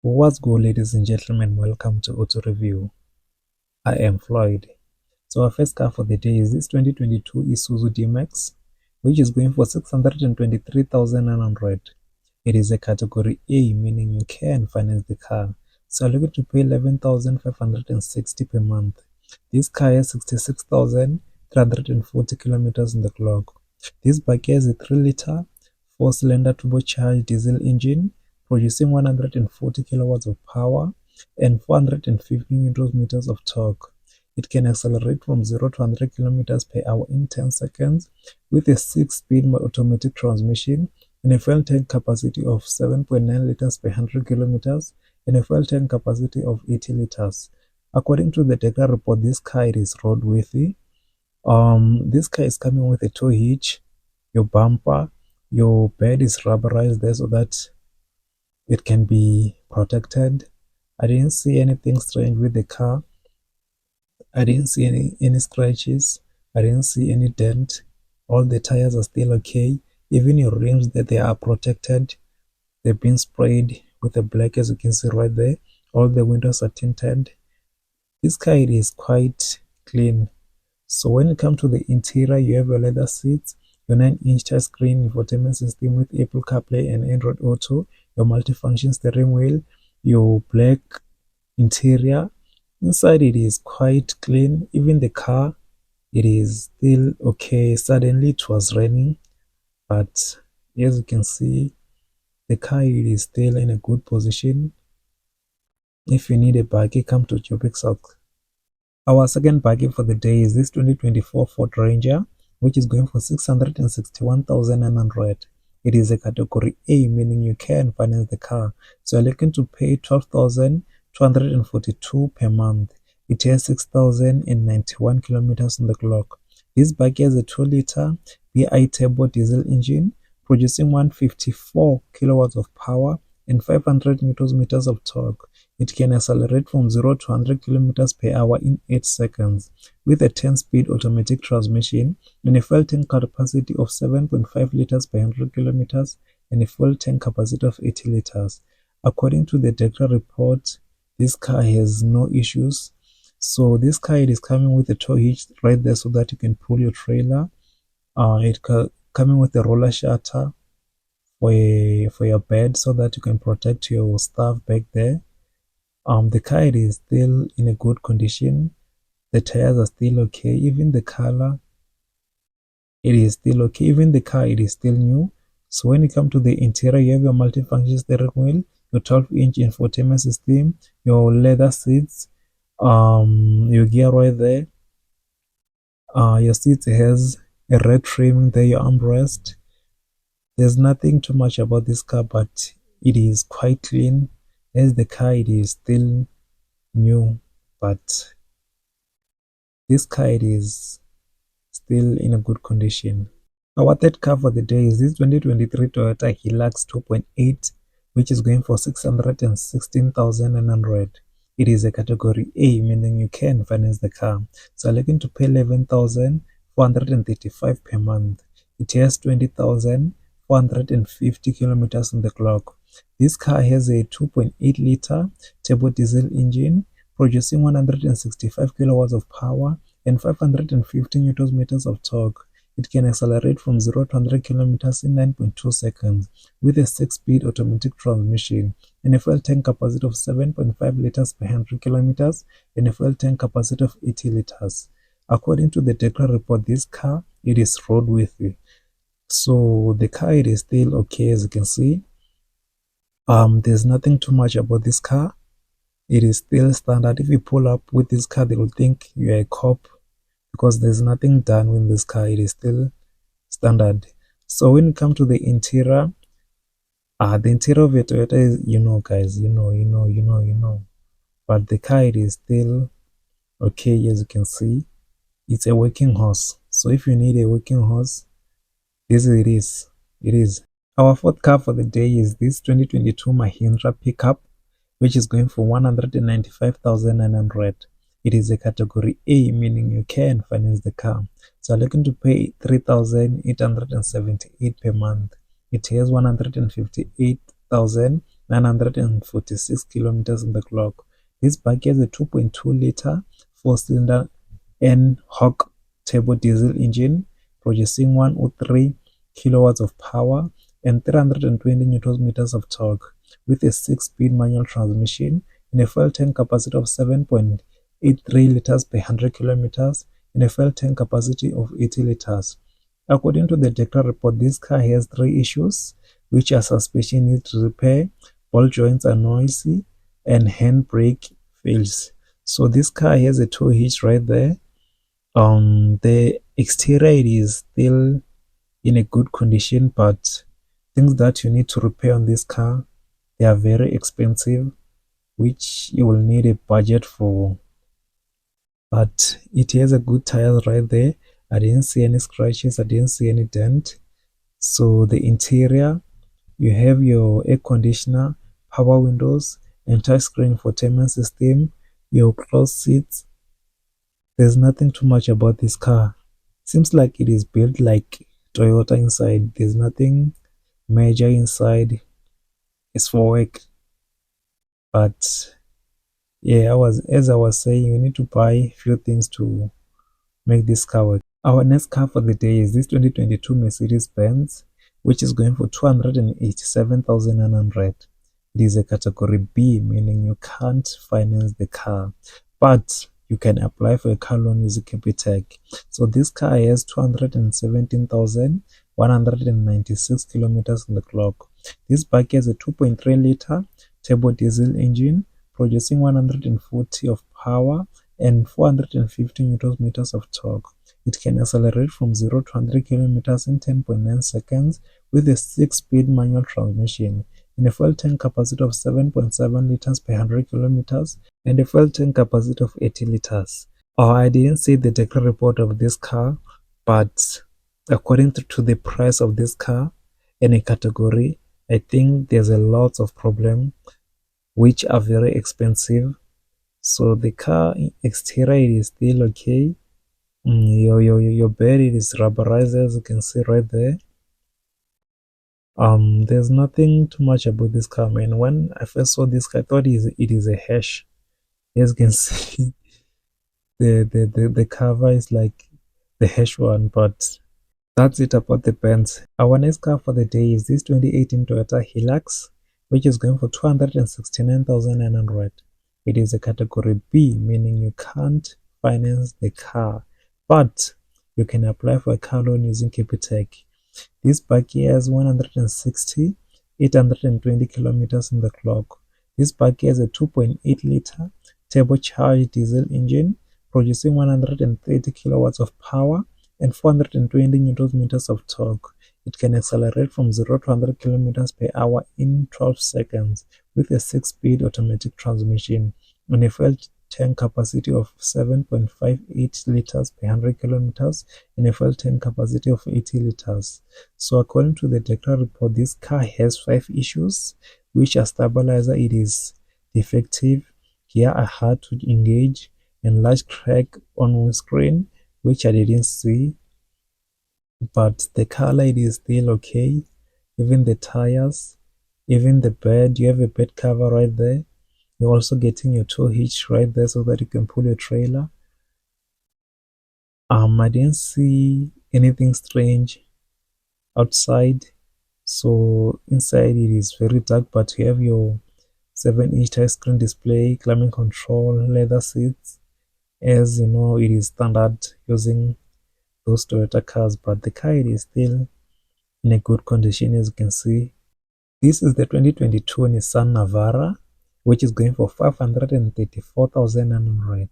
What's good, ladies and gentlemen? Welcome to Auto Review. I am Floyd. So our first car for the day is this 2022 Isuzu D-Max, which is going for 623,900. It is a category A, meaning you can finance the car. So you're looking to pay 11,560 per month. This car has 66,340 kilometers on the clock. This bike has a 3-liter 4-cylinder turbocharged diesel engine producing 140 kilowatts of power and 450 newton meters of torque. It can accelerate from 0 to 100 kilometers per hour in 10 seconds with a 6-speed automatic transmission and a fuel tank capacity of 7.9 liters per 100 kilometers and a fuel tank capacity of 80 liters. According to the Decra report, this car is roadworthy. This car is coming with a tow hitch, your bumper, your bed is rubberized there so that it can be protected. I didn't see anything strange with the car. I didn't see any scratches. I didn't see any dent. All the tires are still okay. Even your rims that they are protected. They've been sprayed with the black, as you can see right there. All the windows are tinted. This car is quite clean. So when it comes to the interior, you have your leather seats, your 9-inch touchscreen infotainment system with Apple CarPlay and Android Auto, your multifunction steering wheel, your black interior. Inside it is quite clean. Even the car, it is still okay. Suddenly it was raining, but as you can see, the car is still in a good position. If you need a buggy, come to Joburg South. Our second buggy for the day is this 2024 Ford Ranger, which is going for 661,900. It is a category A, meaning you can finance the car. So you're looking to pay 12,242 per month. It has 6,091 kilometers on the clock. This buggy has a 2-liter BI turbo diesel engine producing 154 kilowatts of power and 500 newton meters of torque. It can accelerate from 0 to 100 kilometers per hour in 8 seconds with a 10-speed automatic transmission and a fuel tank capacity of 7.5 liters per 100 kilometers and a fuel tank capacity of 80 liters. According to the Decra report, this car has no issues. So this car is coming with a tow hitch right there so that you can pull your trailer. Coming with a roller shutter for your bed so that you can protect your stuff back there. The car is still in a good condition. The tires are still okay. Even the color, it is still okay. Even the car, it is still new. So when you come to the interior, you have your multifunction steering wheel, your 12-inch infotainment system, your leather seats, your gear right there. Your seat has a red trim there, your armrest. There's nothing too much about this car, but it is quite clean. As the car, it is still new, but this car is still in a good condition. Our third car for the day is this 2023 Toyota Hilux 2.8, which is going for 616,900. It is a category A, meaning you can finance the car. So you're looking to pay 11,435 per month. It has 20,450 kilometers on the clock. This car has a 2.8-liter turbo diesel engine producing 165 kilowatts of power and 550 newton meters of torque. It can accelerate from 0 to 100 kilometers in 9.2 seconds with a 6-speed automatic transmission and a fuel tank capacity of 7.5 liters per 100 kilometers and a fuel tank capacity of 80 liters. According to the Decra report, this car, it is roadworthy. So the car, it is still okay, as you can see. There's nothing too much about this car. It is still standard. If you pull up with this car, they will think you're a cop because there's nothing done with this car. It is still standard. So when it comes to the interior of your Toyota is, guys, but the car, it is still okay, as you can see. It's a working horse. So if you need a working horse, this it is. Our fourth car for the day is this 2022 Mahindra pickup, which is going for 195,900. It is a category A, meaning you can finance the car. So you're looking to pay 3,878 per month. It has 158,900 946 kilometers on the clock. This bike has a 2.2-liter 4-cylinder N-Hock turbo diesel engine producing 103 kilowatts of power and 320 newton meters of torque with a 6-speed manual transmission and a fuel tank capacity of 7.83 liters per 100 kilometers and a fuel tank capacity of 80 liters. According to the Dekra report, this car has 3 issues, which are suspension needs repair, ball joints are noisy, and handbrake fails. So this car has a tow hitch right there. The exterior is still in a good condition, but things that you need to repair on this car, they are very expensive, which you will need a budget for. But it has a good tires right there. I didn't see any scratches, I didn't see any dent. So the interior, you have your air conditioner, power windows, and touchscreen infotainment system, your cloth seats. There's nothing too much about this car. Seems like it is built like Toyota inside. There's nothing major inside. It's for work. But yeah, as I was saying, you need to buy a few things to make this car work. Our next car for the day is this 2022 Mercedes-Benz, which is going for 287,900. It is a category B, meaning you can't finance the car, but you can apply for a car loan using Capitec. So this car has 217,196 kilometers on the clock. This bike has a 2.3-liter turbo diesel engine producing 140 of power and 450 newton meters of torque. It can accelerate from 0 to 100 kilometers in 10.9 seconds with a 6-speed manual transmission and a fuel tank capacity of 7.7 liters per 100 kilometers and a fuel tank capacity of 80 liters. I didn't see the Dekra report of this car, but according to the price of this car in a category, I think there's a lot of problems which are very expensive. So the car exterior is still okay. Your bed is rubberized, as you can see right there. There's nothing too much about this car, man. When I first saw this car, I thought it is a hash. As you can see, the cover is like the hash one, but that's it about the Benz. Our next car for the day is this 2018 Toyota Hilux, which is going for 269,900. It is a category B, meaning you can't finance the car, but you can apply for a car loan using Capitec. This bike has 160, 820 kilometers on the clock. This bike has a 2.8-liter turbocharged diesel engine producing 130 kilowatts of power and 420 newton meters of torque. It can accelerate from 0 to 100 kilometers per hour in 12 seconds with a 6-speed automatic transmission and a fuel tank capacity of 7.58 liters per 100 kilometers and a fuel tank capacity of 80 liters. So according to the Dekra report, this car has 5 issues, which are stabilizer, it is defective, gear are hard to engage, and large crack on windscreen, which I didn't see. But the color, it is still okay. Even the tires, even the bed, you have a bed cover right there. You're also getting your tow hitch right there so that you can pull your trailer. I didn't see anything strange outside. So inside it is very dark, but you have your 7-inch touchscreen display, climate control, leather seats. As you know, it is standard using those Toyota cars, but the car is still in a good condition, as you can see. This is the 2022 Nissan Navara, which is going for 534,900.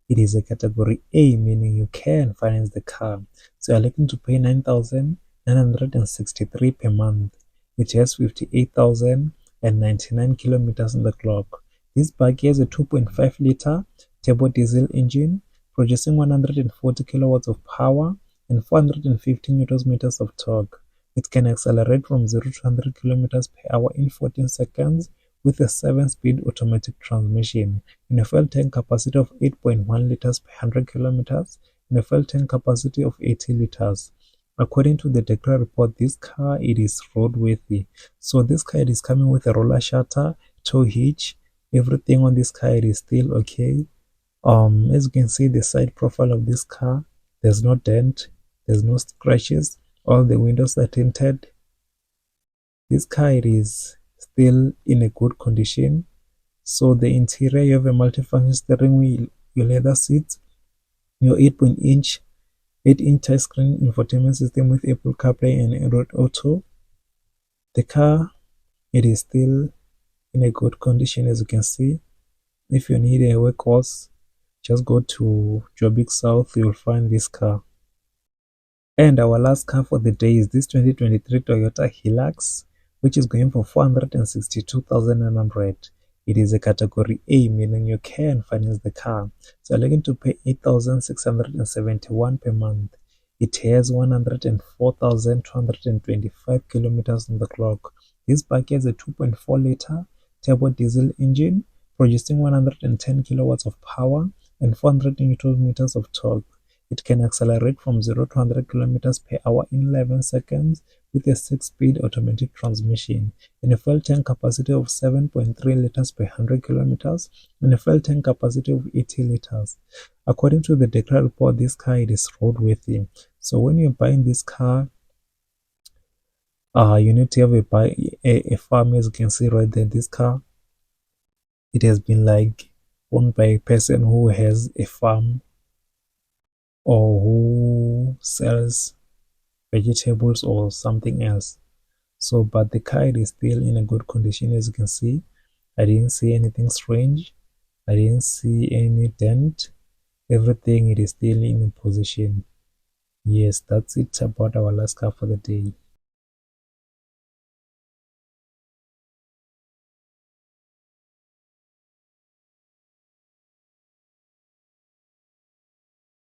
It is a category A, meaning you can finance the car. So you're looking to pay 9,963 per month. It has 58,099 kilometers on the clock. This bike has a 2.5-liter turbo diesel engine producing 140 kilowatts of power and 450 newton meters of torque. It can accelerate from 0 to 100 kilometers per hour in 14 seconds with a 7-speed automatic transmission and a fuel tank capacity of 8.1 liters per 100 kilometers and a fuel tank capacity of 80 liters. According to the Decra report, this car, it is roadworthy. So this car, it is coming with a roller shutter, tow hitch. Everything on this car, it is still okay. As you can see, the side profile of this car, there's no dent, there's no scratches, all the windows are tinted. This car, it is still in a good condition. So the interior, you have a multifunction steering wheel, your leather seats, your 8-inch touchscreen infotainment system with Apple CarPlay and Android Auto. The car, it is still in a good condition, as you can see. If you need a workhorse, just go to Joburg South, you'll find this car. And our last car for the day is this 2023 Toyota Hilux, which is going for 462,900. It is a category A, meaning you can finance the car. So you're looking to pay 8,671 per month. It has 104,225 kilometers on the clock. This bike has a 2.4-liter turbo diesel engine, producing 110 kilowatts of power and 400 newton meters of torque. It can accelerate from 0 to 100 km per hour in 11 seconds with a 6-speed automatic transmission and a fuel tank capacity of 7.3 liters per 100 kilometers and a fuel tank capacity of 80 liters. According to the Decra report, this car, it is roadworthy. So when you're buying this car, you need to have a farm. As you can see right there, this car, it has been like owned by a person who has a farm or who sells vegetables or something else. So, but the car is still in a good condition. As you can see, I didn't see anything strange, I didn't see any dent. Everything, it is still in position. Yes, that's it about our last car for the day.